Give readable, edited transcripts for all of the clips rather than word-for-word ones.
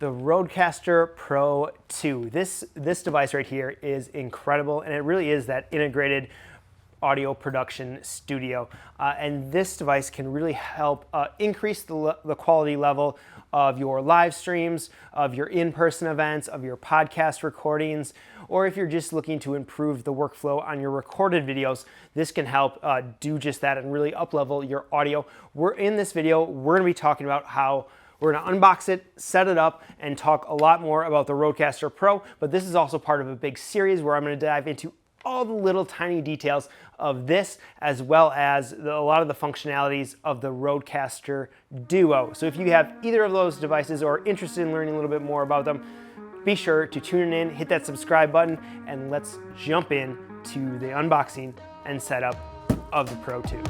The RODECASTER Pro II. This device right here is incredible, and it really is that integrated audio production studio. And this device can really help increase the quality level of your live streams, of your in-person events, of your podcast recordings, or if you're just looking to improve the workflow on your recorded videos, this can help do just that and really up-level your audio. In this video, we're gonna be talking about how we're gonna unbox it, set it up, and talk a lot more about the RODECASTER Pro, but this is also part of a big series where I'm gonna dive into all the little tiny details of this, as well as a lot of the functionalities of the RODECASTER Duo. So if you have either of those devices or are interested in learning a little bit more about them, be sure to tune in, hit that subscribe button, and let's jump in to the unboxing and setup of the Pro II.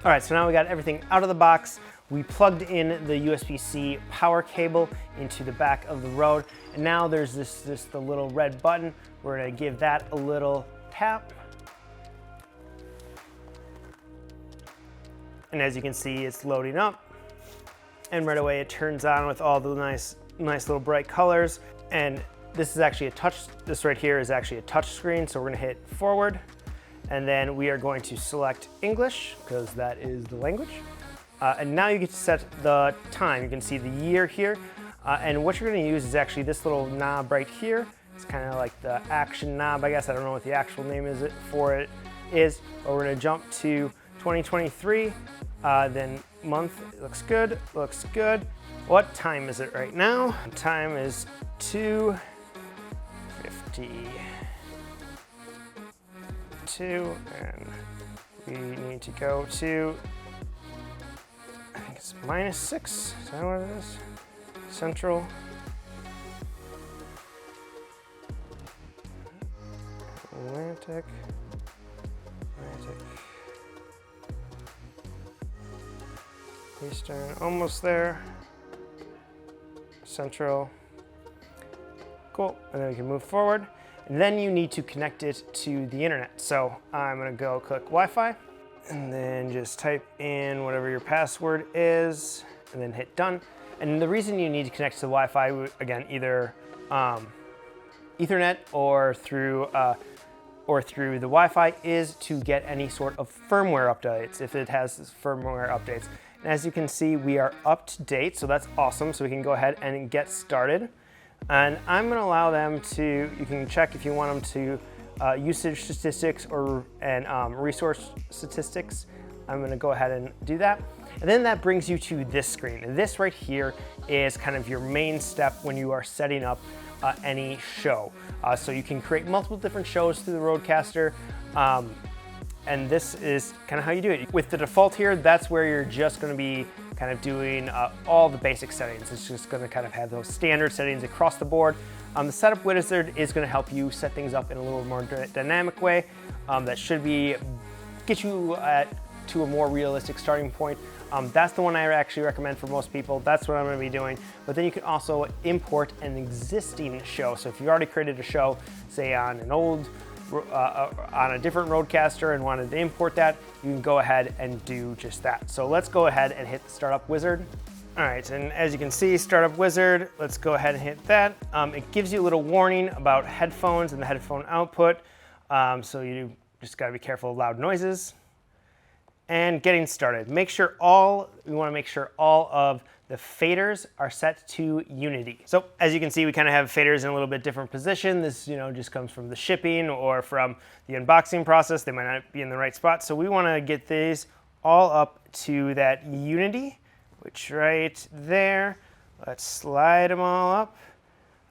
All right, so now we got everything out of the box. We plugged in the USB-C power cable into the back of the Rode, and now there's the little red button. We're gonna give that a little tap. And as you can see, it's loading up. And right away it turns on with all the nice little bright colors. And this right here is actually a touch screen, so we're gonna hit forward. And then we are going to select English, because that is the language. And now you get to set the time. You can see the year here. And what you're gonna use is actually this little knob right here. It's kind of like the action knob, I guess. I don't know what the actual name for it is, but we're gonna jump to 2023. Then month, looks good. What time is it right now? Time is 2:52, and we need to go to, I think it's -6, is that what it is? Central. Atlantic. Eastern, almost there. Central. Cool, and then we can move forward. And then you need to connect it to the internet. So I'm gonna go click Wi-Fi, and then just type in whatever your password is, and then hit done. And the reason you need to connect to the Wi-Fi, again, either Ethernet or through the Wi-Fi, is to get any sort of firmware updates, if it has firmware updates. And as you can see, we are up to date, so that's awesome. So we can go ahead and get started. And I'm gonna allow them to, you can check if you want them to usage statistics and resource statistics. I'm gonna go ahead and do that. And then that brings you to this screen. And this right here is kind of your main step when you are setting up any show. So you can create multiple different shows through the RODECASTER. And this is kind of how you do it. With the default here, that's where you're just gonna be kind of doing all the basic settings. It's just gonna kind of have those standard settings across the board. The setup wizard is gonna help you set things up in a little more dynamic way. That should get you to a more realistic starting point. That's the one I actually recommend for most people. That's what I'm gonna be doing. But then you can also import an existing show. So if you've already created a show, say on a different RODECASTER and wanted to import that, you can go ahead and do just that. So let's go ahead and hit the Startup Wizard. All right, and as you can see, Startup Wizard, let's go ahead and hit that. It gives you a little warning about headphones and the headphone output. So you just gotta be careful of loud noises. And getting started. We wanna make sure all of the faders are set to unity. So as you can see, we kind of have faders in a little bit different position. This just comes from the shipping or from the unboxing process. They might not be in the right spot. So we want to get these all up to that unity, which right there. Let's slide them all up.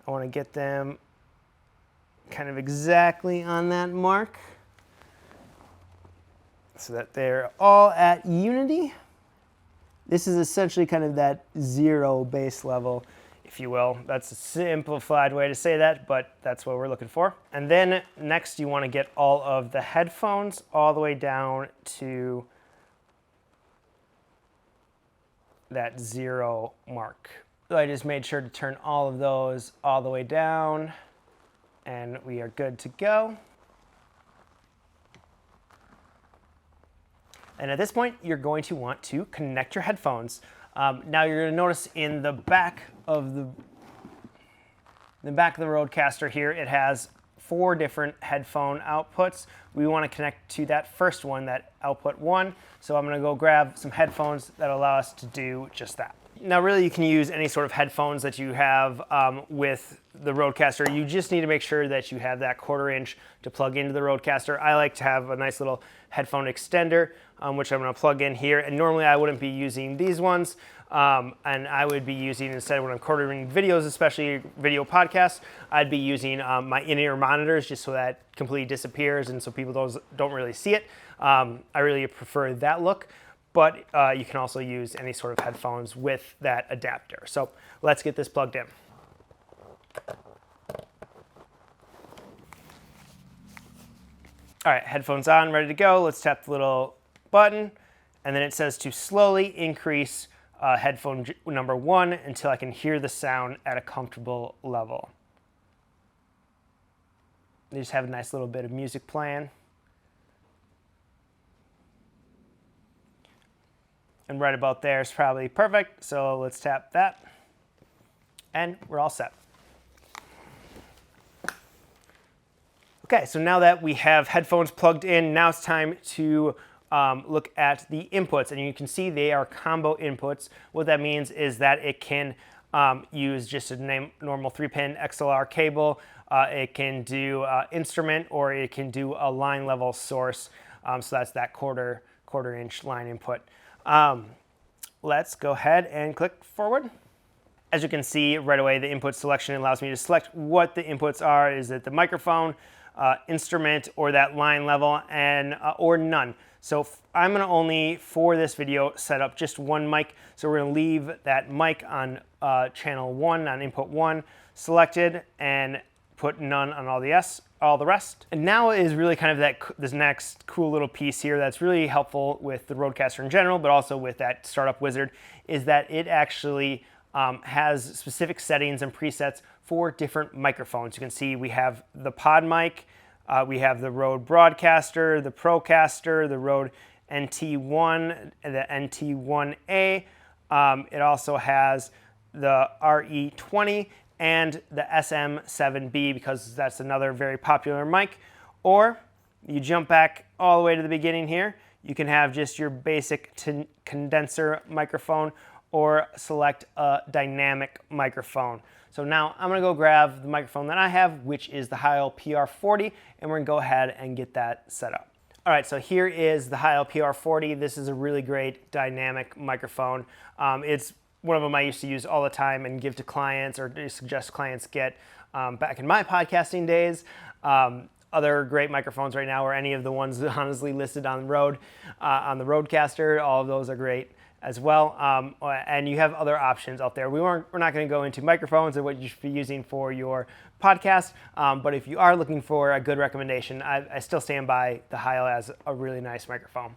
I want to get them kind of exactly on that mark so that they're all at unity. This is essentially kind of that 0 base level, if you will. That's a simplified way to say that, but that's what we're looking for. And then next you want to get all of the headphones all the way down to that 0 mark. So I just made sure to turn all of those all the way down, and we are good to go. And at this point, you're going to want to connect your headphones. Now you're going to notice in the back of the RODECASTER here, it has 4 different headphone outputs. We want to connect to that first one, that output 1. So I'm going to go grab some headphones that allow us to do just that. Now really you can use any sort of headphones that you have with the RODECASTER. You just need to make sure that you have that 1/4 inch to plug into the RODECASTER. I like to have a nice little headphone extender, which I'm going to plug in here. And normally I wouldn't be using these ones. And I would be using, instead when I'm recording videos, especially video podcasts, I'd be using my in-ear monitors just so that completely disappears and so people don't really see it. I really prefer that look, but you can also use any sort of headphones with that adapter. So let's get this plugged in. All right, headphones on, ready to go. Let's tap the little button, and then it says to slowly increase headphone number 1 until I can hear the sound at a comfortable level. They just have a nice little bit of music playing. And right about there is probably perfect, so let's tap that, and we're all set. Okay, so now that we have headphones plugged in, now it's time to look at the inputs, and you can see they are combo inputs. What that means is that it can use just a normal 3-pin XLR cable. It can do instrument, or it can do a line level source. So that's that quarter inch line input. Let's go ahead and click forward. As you can see right away, the input selection allows me to select what the inputs are. Is it the microphone, instrument, or that line level, and or none? So I'm going to only, for this video, set up just one mic. So we're going to leave that mic on channel 1, on input 1, selected, and put none on all the rest. And now is really kind of this next cool little piece here that's really helpful with the RODECASTER in general, but also with that Startup Wizard, is that it actually has specific settings and presets for different microphones. You can see we have the pod mic, we have the Rode Broadcaster, the Procaster, the Rode NT1, the NT1A. It also has the RE20 and the SM7B, because that's another very popular mic. Or you jump back all the way to the beginning here. You can have just your basic condenser microphone, or select a dynamic microphone. So now I'm going to go grab the microphone that I have, which is the Heil PR40, and we're going to go ahead and get that set up. All right, so here is the Heil PR40. This is a really great dynamic microphone. It's one of them I used to use all the time and give to clients, or suggest clients get back in my podcasting days. Other great microphones right now, or any of the ones honestly listed on the RODECASTER, all of those are great as well. And you have other options out there. We're not going to go into microphones and what you should be using for your podcast, but if you are looking for a good recommendation, I still stand by the Heil as a really nice microphone.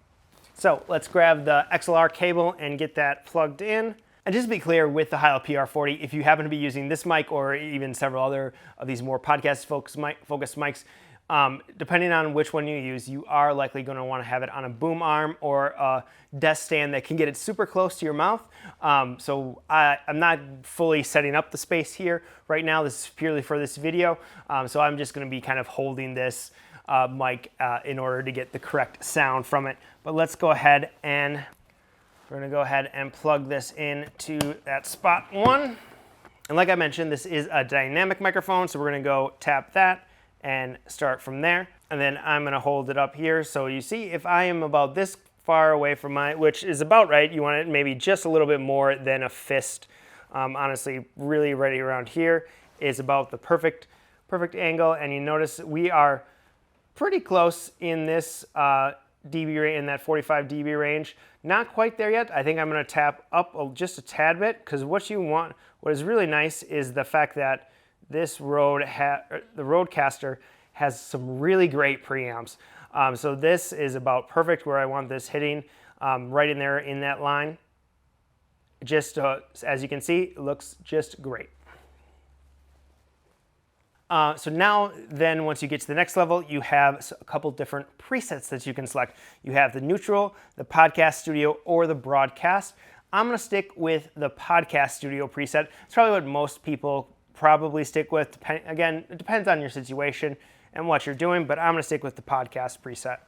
So let's grab the XLR cable and get that plugged in. And just to be clear, with the Heil PR40, if you happen to be using this mic, or even several other of these more podcast-focused mics, depending on which one you use, you are likely going to want to have it on a boom arm or a desk stand that can get it super close to your mouth. So I'm not fully setting up the space here right now. This is purely for this video. So I'm just going to be kind of holding this mic in order to get the correct sound from it. But let's go ahead and we're going to go ahead and plug this in to that spot 1. And like I mentioned, this is a dynamic microphone, so we're going to go tap that and start from there. And then I'm going to hold it up here. So you see, if I am about this far away from which is about right, you want it maybe just a little bit more than a fist. Honestly, really right around here is about the perfect angle. And you notice we are pretty close in this dB range, in that 45 dB range. Not quite there yet. I think I'm going to tap up just a tad bit, because what is really nice is the fact that this the RODECASTER has some really great preamps. So this is about perfect where I want this hitting, right in there in that line. just as you can see, it looks just great. So now then, once you get to the next level, you have a couple different presets that you can select. You have the neutral, the podcast studio, or the broadcast. I'm going to stick with the podcast studio preset. It's probably what most people probably stick with. Again, it depends on your situation and what you're doing, but I'm going to stick with the podcast preset.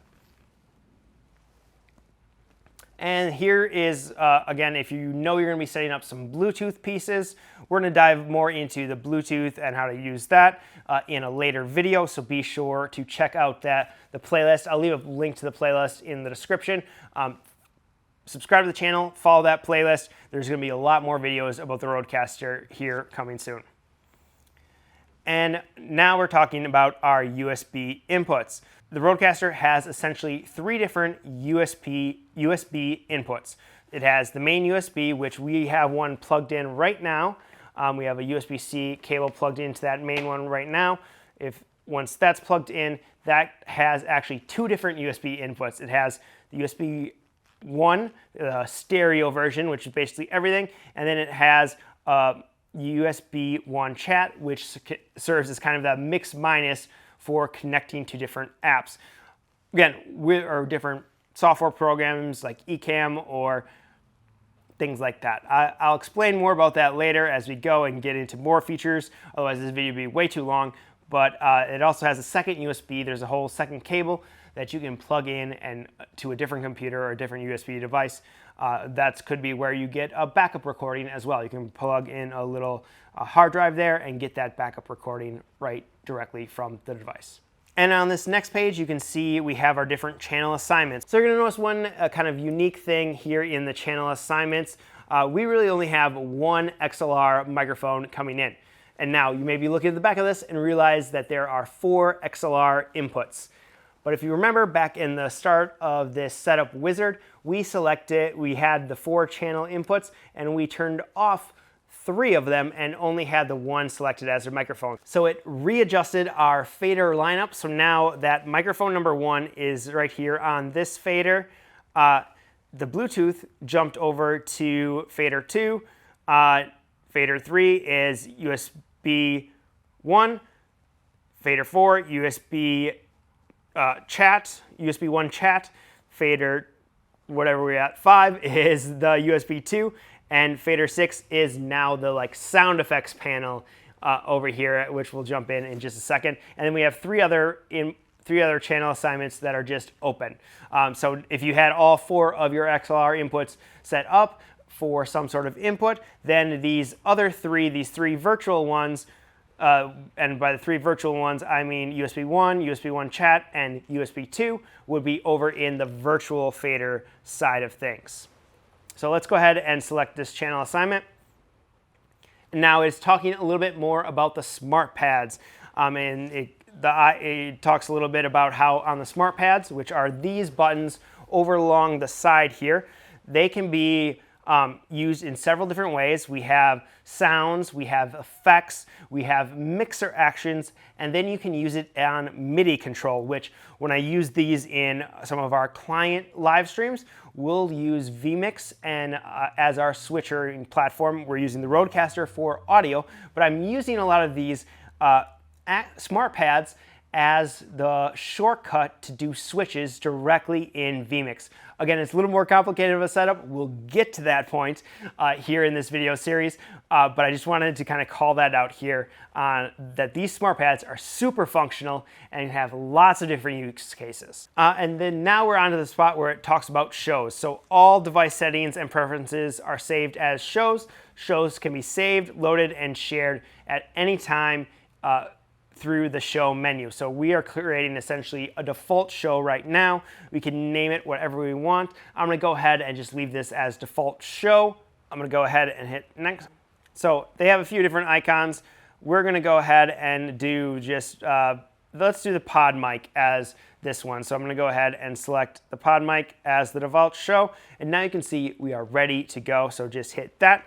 And here is, again, if you know you're going to be setting up some Bluetooth pieces, we're going to dive more into the Bluetooth and how to use that in a later video, so be sure to check out the playlist. I'll leave a link to the playlist in the description. Subscribe to the channel, follow that playlist. There's going to be a lot more videos about the RODECASTER here coming soon. And now we're talking about our USB inputs. The RODECASTER has essentially 3 different USB inputs. It has the main USB, which we have one plugged in right now. We have a USB-C cable plugged into that main one right now. Once that's plugged in, that has actually 2 different USB inputs. It has the USB 1, the stereo version, which is basically everything, and then it has USB 1 chat, which serves as kind of the mix minus for connecting to different apps. Again, or different software programs like Ecamm or things like that. I'll explain more about that later as we go and get into more features. Otherwise, this video would be way too long. But it also has a second USB. There's a whole second cable that you can plug in and to a different computer or a different USB device. That could be where you get a backup recording as well. You can plug in a little hard drive there and get that backup recording right directly from the device. And on this next page, you can see we have our different channel assignments. So you're gonna notice one kind of unique thing here in the channel assignments. We really only have one XLR microphone coming in. And now you may be looking at the back of this and realize that there are 4 XLR inputs. But if you remember back in the start of this setup wizard, we had the 4 channel inputs and we turned off 3 of them and only had the 1 selected as a microphone. So it readjusted our fader lineup. So now that microphone number 1 is right here on this fader. The Bluetooth jumped over to fader 2. Fader 3 is USB 1. Fader 4, USB USB 1 chat. Fader, whatever we're at, 5 is the USB 2. And fader 6 is now the sound effects panel over here, which we'll jump in just a second. And then we have 3 other channel assignments that are just open. So if you had all 4 of your XLR inputs set up for some sort of input, then these other 3, these 3 virtual ones, and by the 3 virtual ones, I mean USB 1, USB 1 chat, and USB 2 would be over in the virtual fader side of things. So let's go ahead and select this channel assignment. Now it's talking a little bit more about the smart pads. And it talks a little bit about how on the smart pads, which are these buttons over along the side here, they can be used in several different ways. We have sounds, we have effects, we have mixer actions, and then you can use it on MIDI control, which when I use these in some of our client live streams, we'll use vMix and as our switcher platform. We're using the RODECASTER for audio, but I'm using a lot of these smart pads as the shortcut to do switches directly in vMix. Again, it's a little more complicated of a setup. We'll get to that point here in this video series, but I just wanted to kind of call that out here, that these smart pads are super functional and have lots of different use cases. And then now we're on to the spot where it talks about shows. So all device settings and preferences are saved as shows. Shows can be saved, loaded, and shared at any time through the show menu. So we are creating essentially a default show right now. We can name it whatever we want. I'm gonna go ahead and just leave this as default show. I'm gonna go ahead and hit next. So they have a few different icons. We're gonna go ahead and do just, let's do the pod mic as this one. So I'm gonna go ahead and select the pod mic as the default show. And now you can see we are ready to go. So just hit that.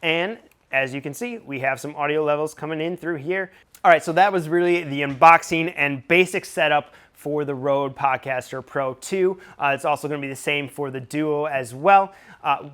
And as you can see, we have some audio levels coming in through here. All right, so that was really the unboxing and basic setup for the RODECASTER Pro II. It's also going to be the same for the Duo as well.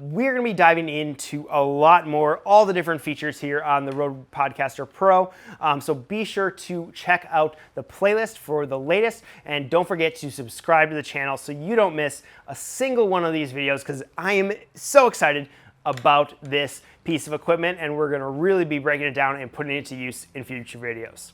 We're going to be diving into a lot more, all the different features here on the RODECASTER Pro. So be sure to check out the playlist for the latest, and don't forget to subscribe to the channel so you don't miss a single one of these videos, because I am so excited about this piece of equipment, and we're going to really be breaking it down and putting it to use in future videos.